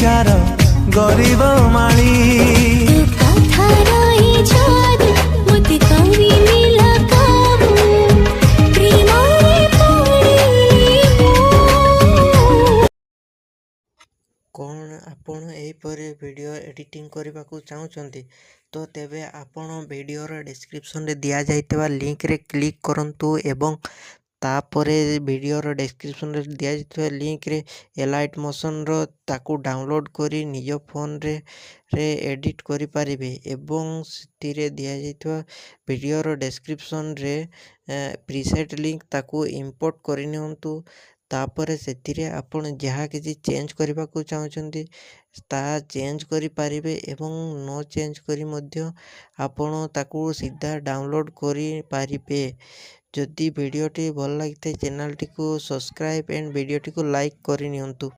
ଓଡ଼ିଶାର ଗରିବ ମାଳି। କ'ଣ ଆପଣ ଏହିପରି ଭିଡ଼ିଓ ଏଡ଼ିଟିଂ କରିବାକୁ ଚାହୁଁଛନ୍ତି ତ ତେବେ ଆପଣ ଭିଡ଼ିଓର ଡେସ୍କ୍ରିପସନ୍ରେ ଦିଆଯାଇଥିବା ଲିଙ୍କରେ କ୍ଲିକ୍ କରନ୍ତୁ ଏବଂ ତାପରେ ଭିଡ଼ିଓର ଡେସ୍କ୍ରିପସନ୍ରେ ଦିଆଯାଇଥିବା ଲିଙ୍କରେ ଏଲାଇଟ୍ ମୋସନ୍ର ତାକୁ ଡାଉନଲୋଡ଼୍ କରି ନିଜ ଫୋନ୍ରେ ଏଡ଼ିଟ୍ କରିପାରିବେ ଏବଂ ସେଥିରେ ଦିଆଯାଇଥିବା ଭିଡ଼ିଓର ଡେସ୍କ୍ରିପସନ୍ରେ ପ୍ରିସେଟ୍ ଲିଙ୍କ ତାକୁ ଇମ୍ପୋର୍ଟ କରିନିଅନ୍ତୁ। ତାପରେ ସେଥିରେ ଆପଣ ଯାହା କିଛି ଚେଞ୍ଜ କରିବାକୁ ଚାହୁଁଛନ୍ତି ତାହା ଚେଞ୍ଜ କରିପାରିବେ ଏବଂ ନ ଚେଞ୍ଜ କରି ମଧ୍ୟ ଆପଣ ତାକୁ ସିଧା ଡାଉନଲୋଡ଼୍ କରିପାରିବେ। ଯଦି ଭିଡ଼ିଓଟି ଭଲ ଲାଗିଥାଏ ଚ୍ୟାନେଲଟିକୁ ସବସ୍କ୍ରାଇବ୍ ଏଣ୍ଡ ଭିଡ଼ିଓଟିକୁ ଲାଇକ୍ କରିନିଅନ୍ତୁ।